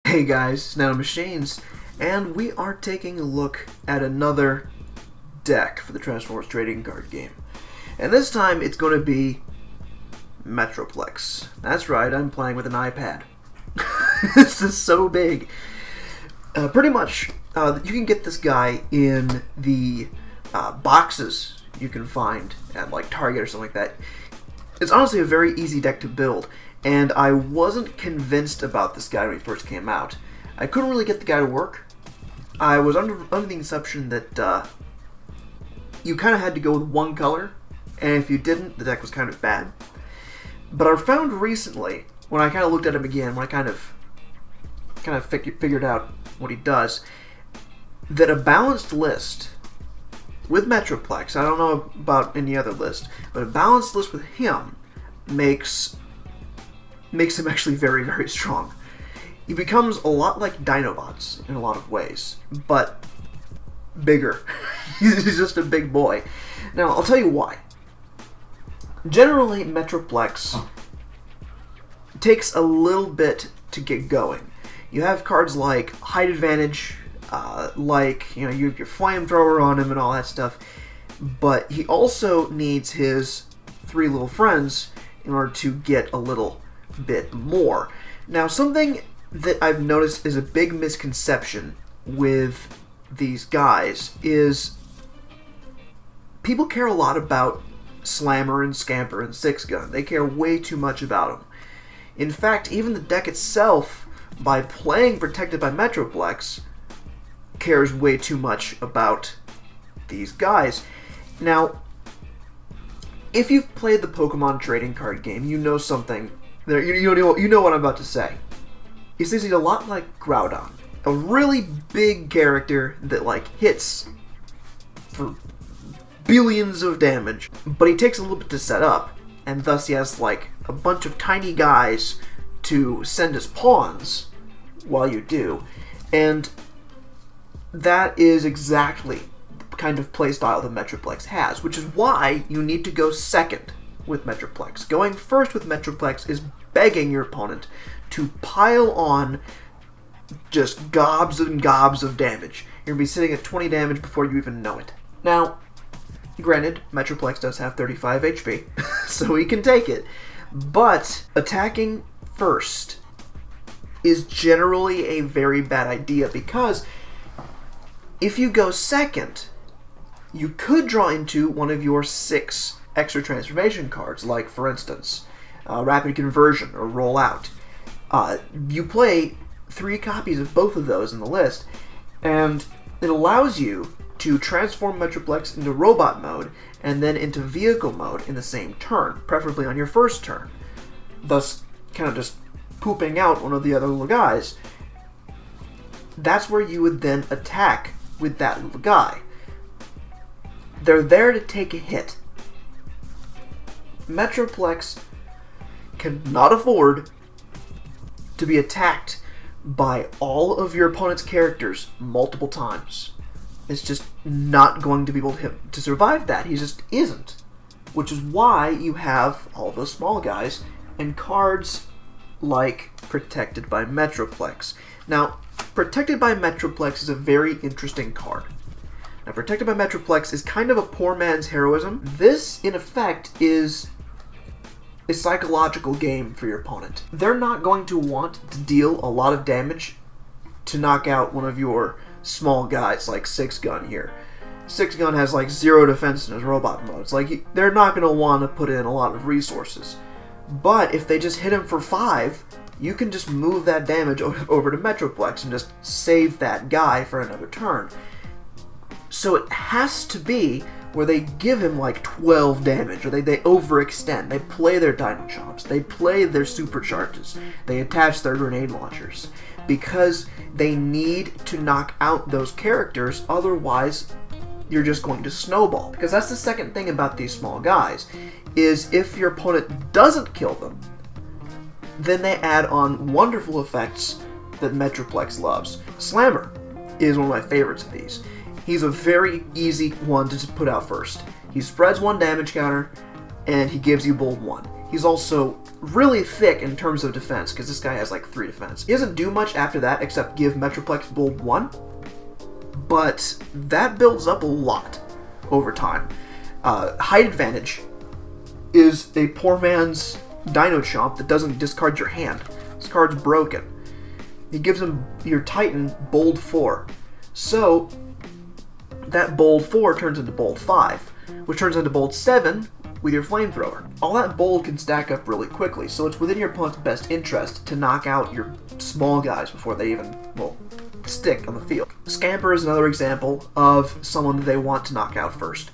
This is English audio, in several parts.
Hey guys, it's Nanomachines, and we are taking a look at another deck for the Transformers trading card game. And this time it's going to be Metroplex. That's right, I'm playing with an iPad. This is so big. Pretty much, you can get this guy in the boxes you can find at like Target or something like that. It's honestly a very easy deck to build. And I wasn't convinced about this guy when he first came out. I couldn't really get the guy to work. I was under the assumption that you kind of had to go with one color, and if you didn't, the deck was kind of bad. But I found recently, when I kind of looked at him again, when I kind of figured out what he does, that a balanced list with Metroplex, I don't know about any other list, but a balanced list with him makes him actually very, very strong. He becomes a lot like Dinobots in a lot of ways, but bigger. He's just a big boy. Now, I'll tell you why. Generally, Metroplex takes a little bit to get going. You have cards like Height Advantage, like, you have your Flamethrower on him and all that stuff, but he also needs his three little friends in order to get a little bit more. Now, something that I've noticed is a big misconception with these guys is people care a lot about Slammer and Scamper and Six Gun. They care way too much about them. In fact, even the deck itself, by playing Protected by Metroplex, cares way too much about these guys. Now, if you've played the Pokemon trading card game, you know something. You know what I'm about to say. He's a lot like Groudon, a really big character that hits for billions of damage, but he takes a little bit to set up, and thus he has a bunch of tiny guys to send as pawns while you do, and that is exactly the kind of playstyle that Metroplex has, which is why you need to go second with Metroplex. Going first with Metroplex is begging your opponent to pile on just gobs and gobs of damage. You're going to be sitting at 20 damage before you even know it. Now, granted, Metroplex does have 35 HP, so he can take it, but attacking first is generally a very bad idea, because if you go second, you could draw into one of your 6 extra transformation cards, like, for instance, Rapid Conversion or Roll Out. You play 3 copies of both of those in the list, and it allows you to transform Metroplex into Robot mode and then into Vehicle mode in the same turn, preferably on your first turn, thus kind of just pooping out one of the other little guys. That's where you would then attack with that little guy. They're there to take a hit. Metroplex cannot afford to be attacked by all of your opponent's characters multiple times. It's just not going to be able to survive that. He just isn't. Which is why you have all those small guys and cards like Protected by Metroplex. Now, Protected by Metroplex is a very interesting card. Now, Protected by Metroplex is kind of a poor man's heroism. This, in effect, is a psychological game for your opponent. They're not going to want to deal a lot of damage to knock out one of your small guys, like Six Gun here. Six Gun has 0 defense in his robot mode. It's they're not going to want to put in a lot of resources. But if they just hit him for 5, you can just move that damage over to Metroplex and just save that guy for another turn. So it has to be where they give him 12 damage, or they overextend. They play their Dino Chops, they play their Supercharges, they attach their grenade launchers, because they need to knock out those characters, otherwise you're just going to snowball. Because that's the second thing about these small guys, is if your opponent doesn't kill them, then they add on wonderful effects that Metroplex loves. Slammer is one of my favorites of these. He's a very easy one to just put out first. He spreads 1 damage counter, and he gives you bold 1. He's also really thick in terms of defense, because this guy has like 3 defense. He doesn't do much after that except give Metroplex Bold 1, but that builds up a lot over time. Height Advantage is a poor man's Dino Chomp that doesn't discard your hand. This card's broken. He gives him your Titan Bold 4. So that Bold 4 turns into Bold 5, which turns into Bold 7 with your Flamethrower. All that Bold can stack up really quickly, so it's within your opponent's best interest to knock out your small guys before they even, well, stick on the field. Scamper is another example of someone that they want to knock out first,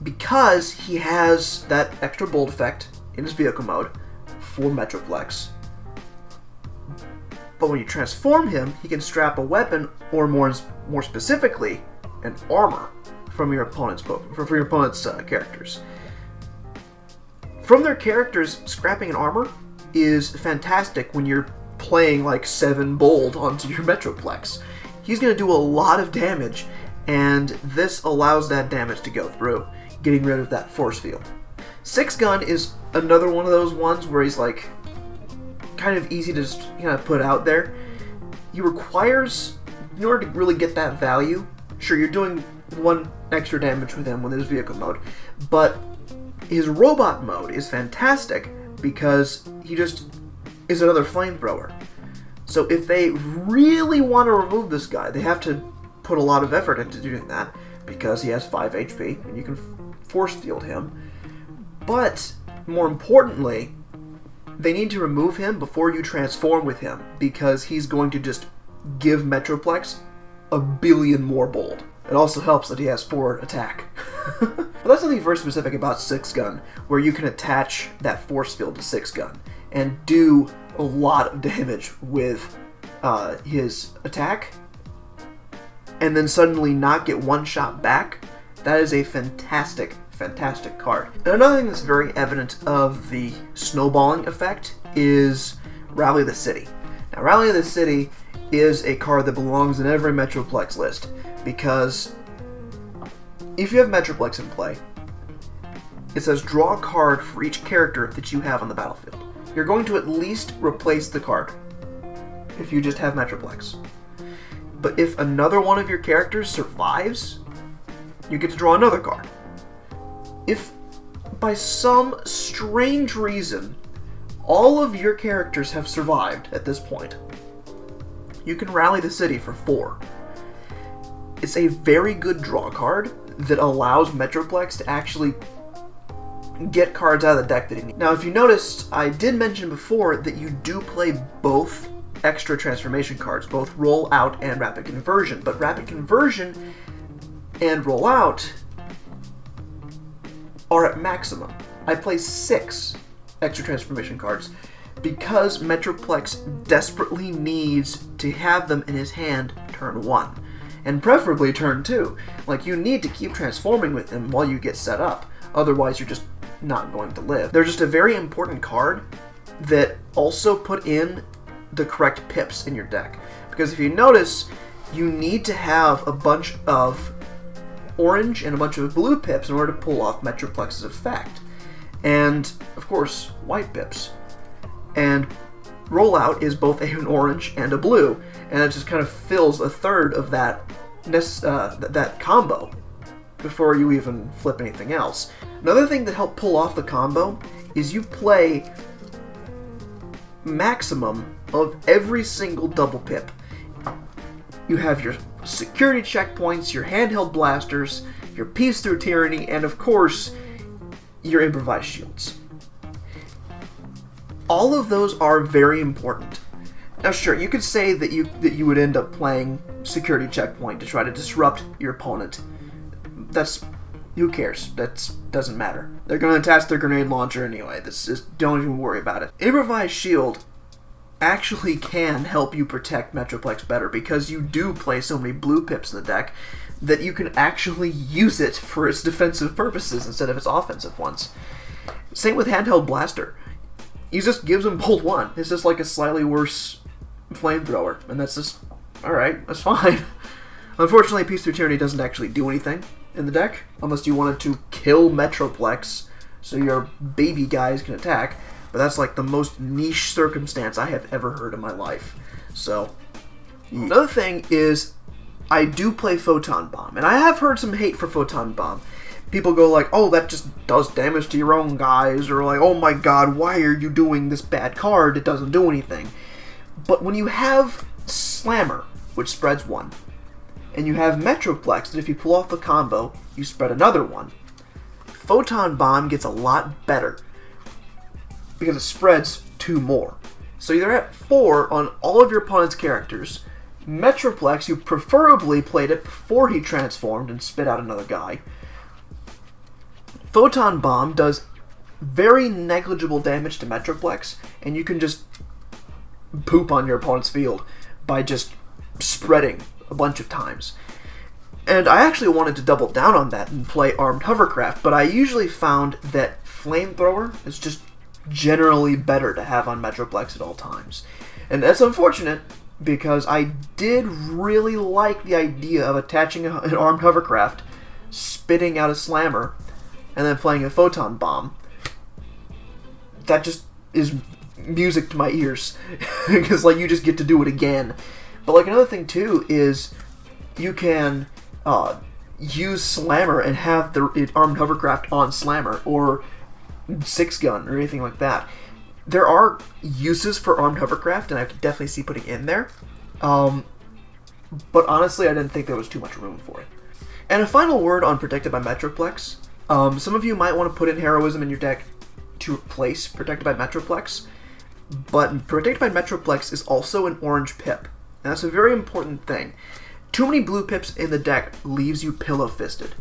because he has that extra Bold effect in his vehicle mode for Metroplex. But when you transform him, he can strap a weapon, or more specifically, an armor from your opponent's characters. From their characters, scrapping an armor is fantastic when you're playing like 7 Bold onto your Metroplex. He's going to do a lot of damage, and this allows that damage to go through, getting rid of that force field. 6 Gun is another one of those ones where he's like kind of easy to just put out there. He requires, in order to really get that value, sure, you're doing 1 extra damage with him with his vehicle mode, but his robot mode is fantastic because he just is another Flamethrower. So if they really want to remove this guy, they have to put a lot of effort into doing that, because he has 5 HP and you can force field him. But more importantly, they need to remove him before you transform with him, because he's going to just give Metroplex a billion more Bold. It also helps that he has 4 attack. But that's something very specific about 6 Gun, where you can attach that force field to 6 Gun and do a lot of damage with his attack, and then suddenly not get 1 shot back. That is a fantastic, fantastic card. And another thing that's very evident of the snowballing effect is Rally the City. Now, Rally the City is a card that belongs in every Metroplex list, because if you have Metroplex in play, it says draw a card for each character that you have on the battlefield. You're going to at least replace the card if you just have Metroplex. But if another one of your characters survives, you get to draw another card. If by some strange reason all of your characters have survived at this point, you can Rally the City for 4. It's a very good draw card that allows Metroplex to actually get cards out of the deck that you need. Now, if you noticed, I did mention before that you do play both extra transformation cards, both Roll Out and Rapid Conversion, but Rapid Conversion and Roll Out are at maximum. I play 6 extra transformation cards because Metroplex desperately needs to have them in his hand turn 1. And preferably turn 2. Like, you need to keep transforming with them while you get set up. Otherwise, you're just not going to live. They're just a very important card that also put in the correct pips in your deck. Because if you notice, you need to have a bunch of orange and a bunch of blue pips in order to pull off Metroplex's effect. And, of course, white pips. And Rollout is both an orange and a blue, and it just kind of fills a third of that combo before you even flip anything else. Another thing that helped pull off the combo is you play maximum of every single double pip. You have your security checkpoints, your handheld blasters, your piece through Tyranny, and of course, your improvised shields. All of those are very important. Now sure, you could say that you would end up playing security checkpoint to try to disrupt your opponent. That's, who cares? That doesn't matter. They're going to attach their grenade launcher anyway. Don't even worry about it. Improvised Shield actually can help you protect Metroplex better because you do play so many blue pips in the deck that you can actually use it for its defensive purposes instead of its offensive ones. Same with Handheld Blaster. He just gives him Bolt 1. It's just like a slightly worse Flamethrower, and that's just, alright, that's fine. Unfortunately, Piece Through Tyranny doesn't actually do anything in the deck, unless you wanted to kill Metroplex so your baby guys can attack, but that's like the most niche circumstance I have ever heard in my life. So, another thing is, I do play Photon Bomb, and I have heard some hate for Photon Bomb. People go like, oh, that just does damage to your own guys, or like, oh my god, why are you doing this bad card? It doesn't do anything. But when you have Slammer, which spreads 1, and you have Metroplex, that if you pull off the combo, you spread another 1, Photon Bomb gets a lot better, because it spreads 2 more. So you're at 4 on all of your opponent's characters. Metroplex, you preferably played it before he transformed and spit out another guy. Photon Bomb does very negligible damage to Metroplex, and you can just poop on your opponent's field by just spreading a bunch of times. And I actually wanted to double down on that and play Armed Hovercraft, but I usually found that Flamethrower is just generally better to have on Metroplex at all times. And that's unfortunate, because I did really like the idea of attaching an Armed Hovercraft, spitting out a Slammer, and then playing a Photon Bomb. That just is music to my ears, because like you just get to do it again. But like another thing too is you can use Slammer and have the Armed Hovercraft on Slammer, or 6-gun, or anything like that. There are uses for Armed Hovercraft, and I could definitely see putting in there. But honestly, I didn't think there was too much room for it. And a final word on Protected by Metroplex. Some of you might want to put in Heroism in your deck to replace Protected by Metroplex, but Protected by Metroplex is also an orange pip, and that's a very important thing. Too many blue pips in the deck leaves you pillow-fisted.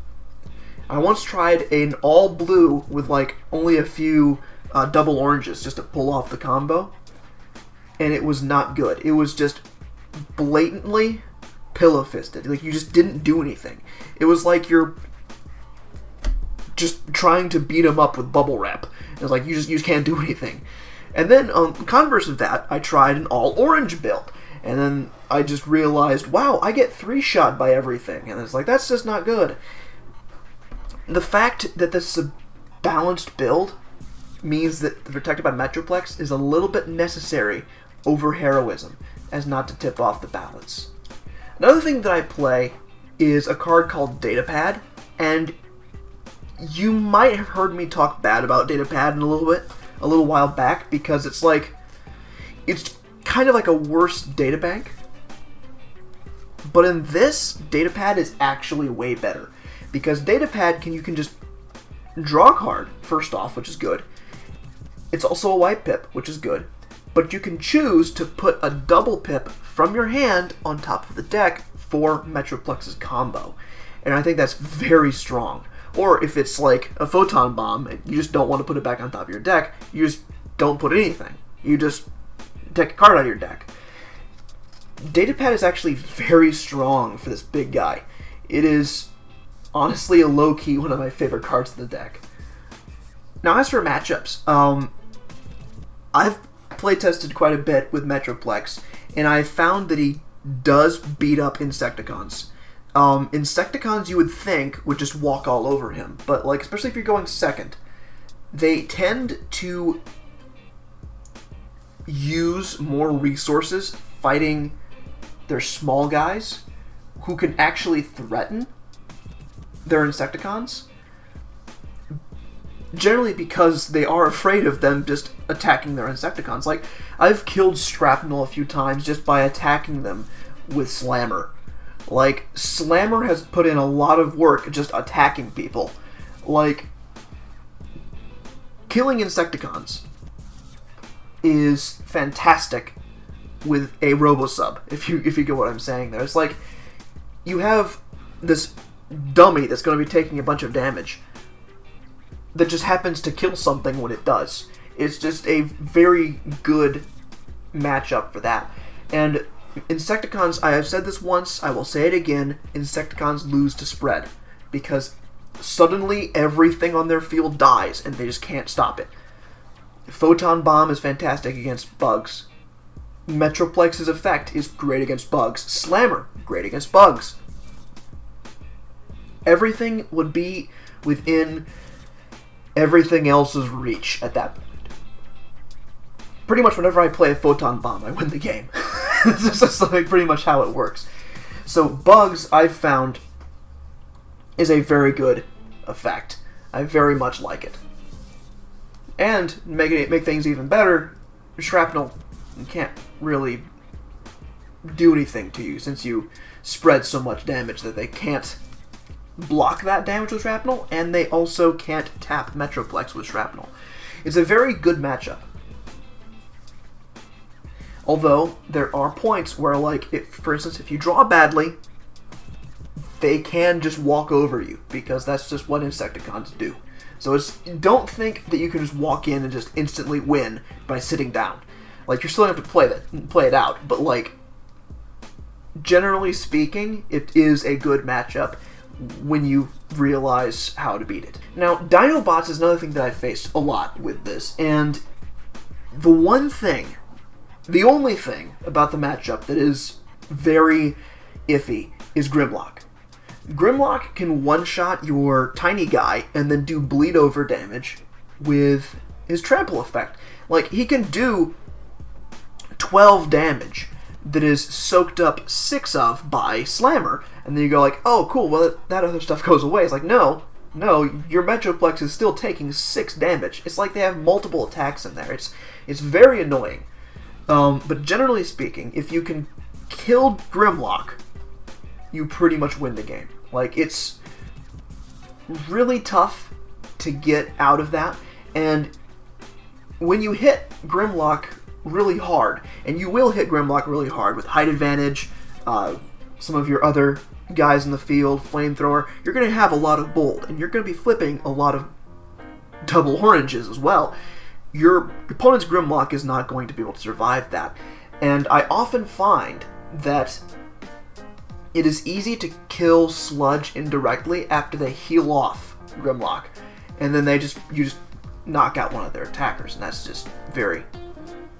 I once tried an all-blue with like only a few double oranges just to pull off the combo, and it was not good. It was just blatantly pillow-fisted. Like, you just didn't do anything. It was like you're just trying to beat him up with bubble wrap. It was like, you just can't do anything. And then, converse of that, I tried an all-orange build. And then I just realized, wow, I get 3-shot by everything. And it's like, that's just not good. The fact that this is a balanced build means that the Protected by Metroplex is a little bit necessary over Heroism, as not to tip off the balance. Another thing that I play is a card called Datapad, and you might have heard me talk bad about Datapad a little while back, because it's kind of like a worse databank. But in this, Datapad is actually way better, because Datapad you can just draw a card, first off, which is good. It's also a white pip, which is good. But you can choose to put a double pip from your hand on top of the deck for Metroplex's combo. And I think that's very strong. Or if it's like a Photon Bomb, and you just don't want to put it back on top of your deck, you just don't put anything. You just take a card out of your deck. Datapad is actually very strong for this big guy. It is honestly a low-key one of my favorite cards in the deck. Now, as for matchups, I've playtested quite a bit with Metroplex, and I found that he does beat up Insecticons. Insecticons, you would think, would just walk all over him, but like, especially if you're going second, they tend to use more resources fighting their small guys who can actually threaten their Insecticons. Generally because they are afraid of them just attacking their Insecticons. Like, I've killed Shrapnel a few times just by attacking them with Slammer. Like, Slammer has put in a lot of work just attacking people. Like, killing Insecticons is fantastic with a Robosub, if you get what I'm saying there. It's like, you have this dummy that's going to be taking a bunch of damage that just happens to kill something when it does. It's just a very good matchup for that. And Insecticons, I have said this once, I will say it again, Insecticons lose to spread, because suddenly everything on their field dies and they just can't stop it. Photon Bomb is fantastic against bugs. Metroplex's effect is great against bugs. Slammer, great against bugs. Everything would be within everything else is reach at that point. Pretty much whenever I play a Photon Bomb, I win the game. This is like pretty much how it works. So bugs, I've found, is a very good effect. I very much like it. And make things even better, shrapnel can't really do anything to you since you spread so much damage that they can't block that damage with shrapnel, and they also can't tap Metroplex with shrapnel. It's a very good matchup. Although, there are points where, like, for instance, if you draw badly, they can just walk over you, because that's just what Insecticons do. So don't think that you can just walk in and just instantly win by sitting down. Like, you're still going to have to play it out, but, like, generally speaking, it is a good matchup when you realize how to beat it. Now, Dinobots is another thing that I've faced a lot with this, and the only thing about the matchup that is very iffy is Grimlock. Grimlock can one-shot your tiny guy and then do bleed-over damage with his trample effect. Like, he can do 12 damage that is soaked up 6 of by Slammer, and then you go like, oh, cool, well, that other stuff goes away. It's like, no, your Metroplex is still taking 6 damage. It's like they have multiple attacks in there. It's very annoying. But generally speaking, if you can kill Grimlock, you pretty much win the game. Like, it's really tough to get out of that, and when you hit Grimlock really hard, and you will hit Grimlock really hard with height advantage, some of your other guys in the field, Flamethrower, you're going to have a lot of bold, and you're going to be flipping a lot of double oranges as well. Your opponent's Grimlock is not going to be able to survive that, and I often find that it is easy to kill Sludge indirectly after they heal off Grimlock, and then you just knock out one of their attackers, and that's just very,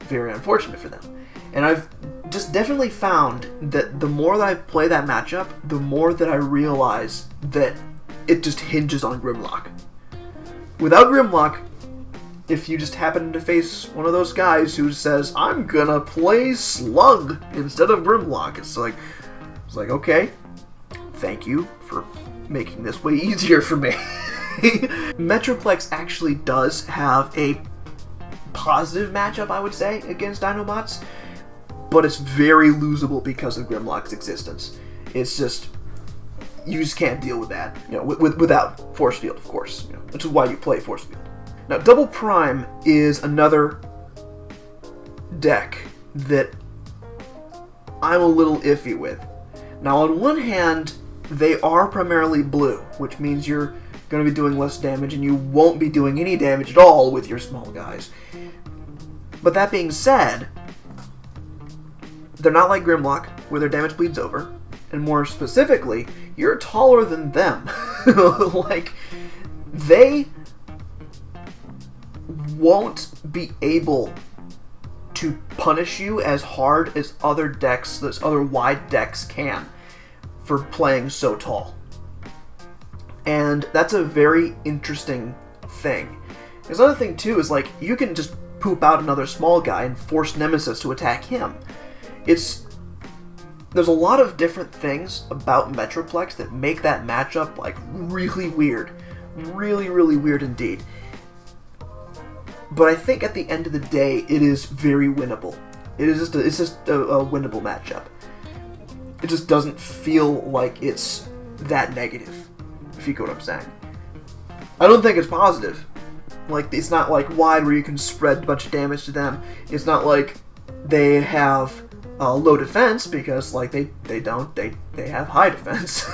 very unfortunate for them. And I've just definitely found that the more that I play that matchup, the more that I realize that it just hinges on Grimlock. Without Grimlock, if you just happen to face one of those guys who says, I'm gonna play Slug instead of Grimlock, it's like, okay, thank you for making this way easier for me. Metroplex actually does have a positive matchup, I would say, against Dinobots, but it's very losable because of Grimlock's existence. It's just, you just can't deal with that, without Force Field, of course, which is why you play Force Field. Now, Double Prime is another deck that I'm a little iffy with. Now, on one hand, they are primarily blue, which means you're going to be doing less damage, and you won't be doing any damage at all with your small guys. But that being said, they're not like Grimlock, where their damage bleeds over, and more specifically, you're taller than them. Like, they won't be able to punish you as hard as other decks, those other wide decks can, for playing so tall. And that's a very interesting thing. There's another thing too, is like, you can just poop out another small guy and force Nemesis to attack him. There's a lot of different things about Metroplex that make that matchup like really weird. Really, really weird indeed. But I think at the end of the day, it is very winnable. It's just a winnable matchup. It just doesn't feel like it's that negative, if you get what I'm saying. I don't think it's positive. Like, it's not like wide where you can spread a bunch of damage to them. It's not like they have low defense, because like they don't. They have high defense.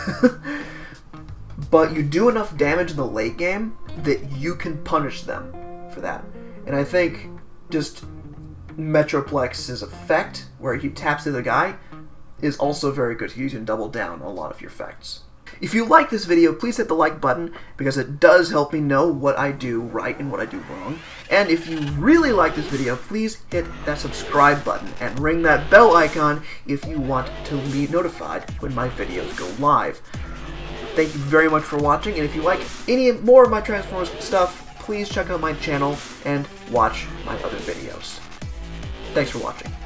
But you do enough damage in the late game that you can punish them for that. And I think just Metroplex's effect, where he taps the other guy, is also very good. You can double down on a lot of your effects. If you like this video, please hit the like button, because it does help me know what I do right and what I do wrong. And if you really like this video, please hit that subscribe button and ring that bell icon if you want to be notified when my videos go live. Thank you very much for watching, and if you like any more of my Transformers stuff, please check out my channel and watch my other videos. Thanks for watching.